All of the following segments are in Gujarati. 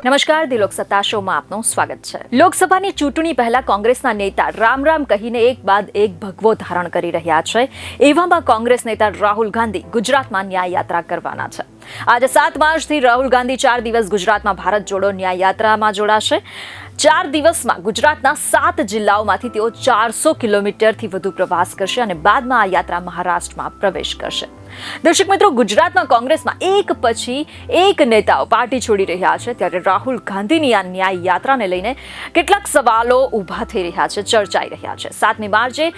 નમસ્કાર, ધી લોકસત્તા શોમાં આપનું સ્વાગત છે. લોકસભાની ચૂંટણી પહેલા કોંગ્રેસના નેતા રામ રામ કહીને એક બાદ એક ભગવો ધારણ કરી રહ્યા છે. એવામાં કોંગ્રેસ નેતા રાહુલ ગાંધી ગુજરાતમાં ન્યાય યાત્રા કરવાના છે. આજે 7 માર્ચથી રાહુલ ગાંધી 4 દિવસ ગુજરાતમાં ભારત જોડો ન્યાય યાત્રામાં જોડાશે. 4 દિવસમાં ગુજરાતના 7 જિલ્લાઓમાંથી તેઓ 400 કિલોમીટરથી વધુ પ્રવાસ કરશે અને બાદમાં આ યાત્રા મહારાષ્ટ્રમાં પ્રવેશ કરશે. દર્શક મિત્રો, ગુજરાતમાં કોંગ્રેસમાં એક પછી એક નેતાઓ પાર્ટી છોડી રહ્યા છે, ત્યારે રાહુલ ગાંધીની આ ન્યાય યાત્રાને લઈને કેટલાક સવાલો ઊભા થઈ રહ્યા છે, ચર્ચાઈ રહ્યા છે. 7મી માર્ચે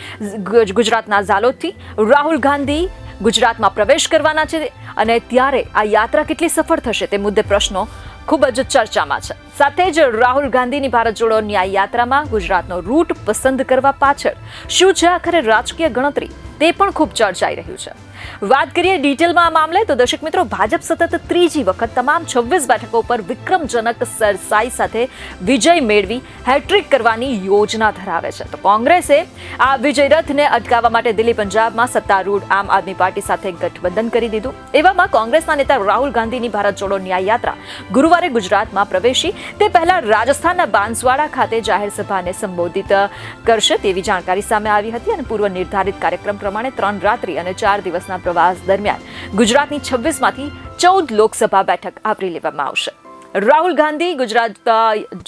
ગુજરાતના ઝાલોદથી રાહુલ ગાંધી ગુજરાતમાં પ્રવેશ કરવાના છે અને ત્યારે આ યાત્રા કેટલી સફળ થશે તે મુદ્દે પ્રશ્નો ખૂબ જ ચર્ચામાં છે. સાથે જ રાહુલ ગાંધીની ભારત જોડો ન્યાય યાત્રામાં ગુજરાતનો રૂટ પસંદ કરવા પાછળ શું છે આખરે રાજકીય ગણતરી, તે પણ ખૂબ ચર્ચાઈ રહ્યું છે. વાત કરીએ ડિટેલમાં આ મામલે તો દર્શક મિત્રો, ભાજપ સતત ત્રીજી વખત તમામ 26 બેઠકો પર વિક્રમજનક સરસાઈ સાથે વિજય મેળવી હેટ્રિક કરવાની યોજના ધરાવે છે. તો કોંગ્રેસે આ વિજય રથને અટકાવવા માટે દિલ્હી પંજાબમાં સત્તારૂઢ આમ આદમી પાર્ટી સાથે ગઠબંધન કરી દીધું. એવામાં કોંગ્રેસના નેતા રાહુલ ગાંધીની ભારત જોડો ન્યાય યાત્રા ગુરુવારે ગુજરાતમાં પ્રવેશી તે પહેલા રાજસ્થાનના બાંસવાડા ખાતે જાહેર સભાને સંબોધિત કરશે તેવી જાણકારી સામે આવી હતી અને પૂર્વ નિર્ધારિત કાર્યક્રમ પ્રમાણે 3 રાત્રિ અને 4 દિવસના પ્રવાસ દરમિયાન ગુજરાતની 26માંથી 14 લોકસભા બેઠક આવરી લેવામાં આવશે. રાહુલ ગાંધી ગુજરાત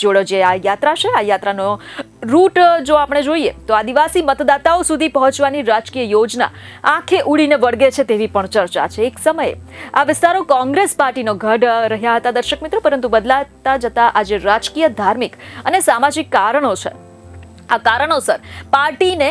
જોડો જે આ યાત્રા છે, આ યાત્રાનો રૂટ જો આપણે જોઈએ તો આદિવાસી મતદાતાઓ સુધી પહોંચવાની રાજકીય યોજના આંખે ઉડીને વળગે છે તેવી પણ ચર્ચા છે. એક સમયે આ વિસ્તારો કોંગ્રેસ પાર્ટીનો ગઢ રહ્યા હતા દર્શક મિત્રો, પરંતુ બદલાતા જતા આજે રાજકીય, ધાર્મિક અને સામાજિક કારણો છે. આ કારણોસર પાર્ટીને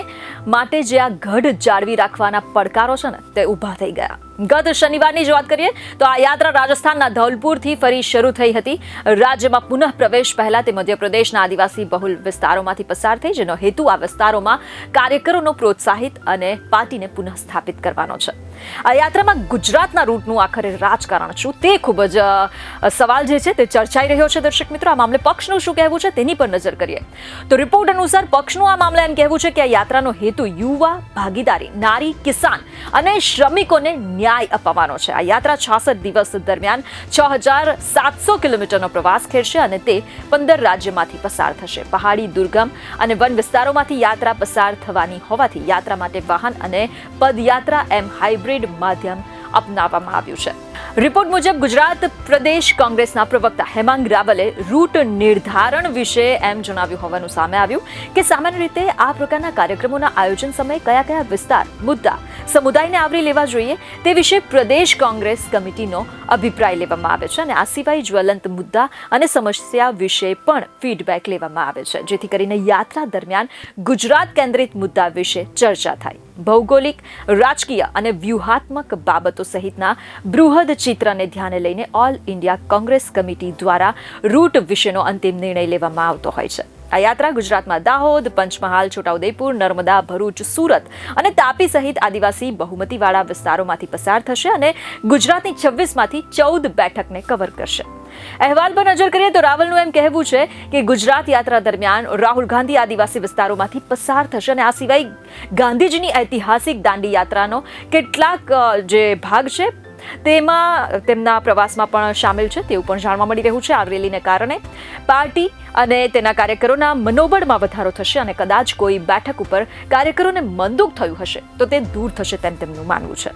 માટે જે આ ગઢ જાળવી રાખવાના પડકારો છે ને તે ઊભા થઈ ગયા. ગત શનિવારની જ વાત કરીએ તો આ યાત્રા રાજસ્થાનના ધૌલપુરથી ફરી શરૂ થઈ હતી. રાજ્યમાં પુનઃ પ્રવેશ પહેલા તે મધ્યપ્રદેશના આદિવાસી બહુલ વિસ્તારોમાંથી પસાર થઈ, જેનો હેતુ આ વિસ્તારોમાં કાર્યકરોનો પ્રોત્સાહિત અને પાર્ટીને પુનઃ સ્થાપિત કરવાનો છે. આ યાત્રામાં ગુજરાતના રૂટનું આખરે રાજકારણ શું, તે ખૂબ જ સવાલ જે છે તે ચર્ચાઈ રહ્યો છે. દર્શક મિત્રો, આ મામલે પક્ષનું શું કહેવું છે તેની પર નજર કરીએ તો રિપોર્ટ અનુસાર પક્ષનું આ મામલે એમ કહેવું છે કે આ યાત્રાનો હેતુ યુવા, ભાગીદારી, નારી, કિસાન અને શ્રમિકોને ન્યાય અપાવવાનો છે. આ યાત્રા 66 દિવસ દરમિયાન 6700 કિલોમીટરનો પ્રવાસ ખેડશે અને તે 15 રાજ્યમાંથી પસાર થશે. પહાડી, દુર્ગમ અને વન વિસ્તારોમાંથી યાત્રા પસાર થવાની હોવાથી યાત્રા માટે વાહન અને પદયાત્રા એમ હાઇબ્રિડ માધ્યમ અપનાવવામાં આવ્યું છે. રિપોર્ટ મુજબ ગુજરાત પ્રદેશ કોંગ્રેસના પ્રવક્તા હેમાંગ રાવલે રૂટ નિર્ધારણ વિશે એમ જણાવ્યું હોવાનું સામે આવ્યું કે સામાન્ય રીતે આ પ્રકારના કાર્યક્રમોના આયોજન સમયે કયા વિસ્તાર, મુદ્દા સમુદાયને આવરી લેવા જોઈએ તે વિશે પ્રદેશ કોંગ્રેસ કમિટીનો અભિપ્રાય લેવામાં આવે છે અને આ સિવાય જ્વલંત મુદ્દા અને સમસ્યા વિશે પણ ફીડબેક લેવામાં આવે છે, જેથી કરીને યાત્રા દરમિયાન ગુજરાત કેન્દ્રિત મુદ્દા વિશે ચર્ચા થાય. ભૌગોલિક, રાજકીય અને વ્યૂહાત્મક બાબતો સહિતના બૃહદ ચિત્રને ધ્યાને લઈને ઓલ ઇન્ડિયા કોંગ્રેસ કમિટી દ્વારા રૂટ વિશેનો અંતિમ નિર્ણય લેવામાં આવતો હોય છે. આ યાત્રા ગુજરાતમાં દાહોદ, પંચમહાલ, છોટાઉદેપુર, નર્મદા, ભરૂચ, સુરત અને તાપી સહિત આદિવાસી બહુમતીવાળા વિસ્તારોમાંથી પસાર થશે અને ગુજરાતની 26માંથી 14 બેઠકને કવર કરશે. અહેવાલ પર નજર કરીએ તો રાવલનું એમ કહેવું છે કે ગુજરાત યાત્રા દરમિયાન રાહુલ ગાંધી આદિવાસી વિસ્તારોમાંથી પસાર થશે અને આ સિવાય ગાંધીજીની ઐતિહાસિક દાંડી યાત્રાનો કેટલાક જે ભાગ છે તેમાં તેમના પ્રવાસમાં પણ શામેલ છે તેવું પણ જાણવા મળી રહ્યું છે. આ રેલીને કારણે પાર્ટી અને તેના કાર્યકરોના મનોબળમાં વધારો થશે અને કદાચ કોઈ બેઠક ઉપર કાર્યકરોને મનદુખ થયું હશે તો તે દૂર થશે તેમ તેમનું માનવું છે.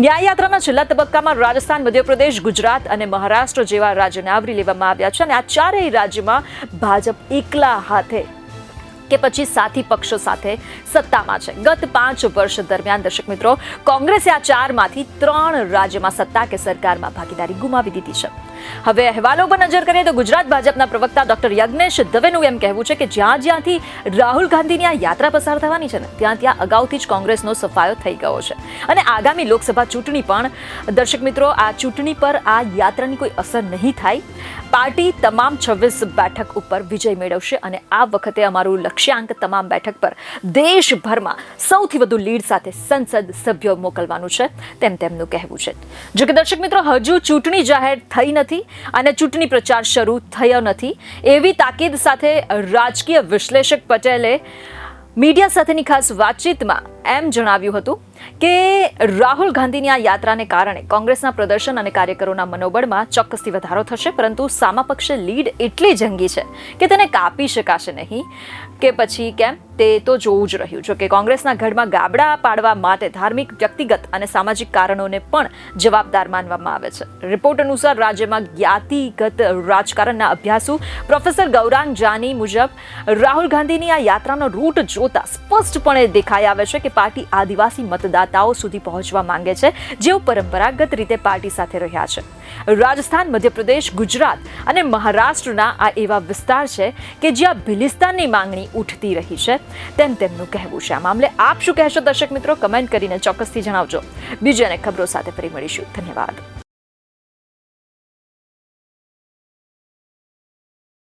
ન્યાય યાત્રાના છેલ્લા તબક્કામાં રાજસ્થાન, મધ્યપ્રદેશ, ગુજરાત અને મહારાષ્ટ્ર જેવા રાજ્યોને આવરી લેવામાં આવ્યા છે અને આ ચારેય રાજ્યમાં ભાજપ એકલા હાથે કે પછી સાથી પક્ષો સાથે સત્તામાં છે. ગત 5 વર્ષ દરમિયાન દર્શક મિત્રો, કોંગ્રેસે આ 4માંથી 3 રાજ્યમાં સત્તા કે સરકારમાં ભાગીદારી ગુમાવી દીધી છે. હવે અહેવાલો પર નજર કરીએ તો ગુજરાત ભાજપના પ્રવક્તા ડોક્ટર યજ્ઞેશ દવેનું એમ કહેવું છે કે જ્યાંથી રાહુલ ગાંધીની આ યાત્રા પસાર થવાની છે ને ત્યાં અગાઉથી જ કોંગ્રેસનો સફાયો થઈ ગયો છે અને આગામી લોકસભા ચૂંટણી પણ દર્શક મિત્રો, આ ચૂંટણી પર આ યાત્રાની કોઈ અસર નહીં થાય. પાર્ટી તમામ 26 બેઠક ઉપર વિજય મેળવશે અને આ વખતે અમારું લક્ષ્યાંક તમામ બેઠક પર દેશભરમાં સૌથી વધુ લીડ સાથે સંસદ સભ્યો મોકલવાનું છે તેમ તેમનું કહેવું છે. જો કે દર્શક મિત્રો, હજુ ચૂંટણી જાહેર થઈ નથી અને ચૂંટણી પ્રચાર શરૂ થયો નથી એવી તાકીદ સાથે રાજકીય વિશ્લેષક પટેલે મીડિયા સાથેની ખાસ વાતચીતમાં એમ જણાવ્યું હતું કે રાહુલ ગાંધીની આ યાત્રાને કારણે કોંગ્રેસના પ્રદર્શન અને કાર્યકરોના મનોબળમાં ચોક્કસથી વધારો થશે, પરંતુ સામા પક્ષે લીડ એટલી જંગી છે કે તેને કાપી શકાશે નહીં કે પછી કેમ તે તો જોવું જ રહ્યું. જો કે કોંગ્રેસના ગઢમાં ગાબડા પાડવા માટે ધાર્મિક, વ્યક્તિગત અને સામાજિક કારણોને પણ જવાબદાર માનવામાં આવે છે. રિપોર્ટ અનુસાર રાજ્યમાં જ્ઞાતિગત રાજકારણના અભ્યાસુ પ્રોફેસર ગૌરાંગ જાની મુજબ રાહુલ ગાંધીની આ યાત્રાનો રૂટ જોતા સ્પષ્ટપણે દેખાઈ આવે છે કે પાર્ટી આદિવાસી મતદાતાઓ સુધી પહોંચવા માંગે છે, જેઓ પરંપરાગત રીતે પાર્ટી સાથે રહ્યા છે. રાજસ્થાન, મધ્યપ્રદેશ, ગુજરાત અને મહારાષ્ટ્રના આ એવા વિસ્તાર છે કે જ્યાં ભિલિસ્તાનની માંગણી ઉઠતી રહી છે તેમ તેમનું કહેવું છે. આ મામલે આપ શું કહેશો દર્શક મિત્રો? કમેન્ટ કરીને ચોક્કસથી જણાવજો. બીજી અનેક ખબરો સાથે ફરી મળીશું. ધન્યવાદ.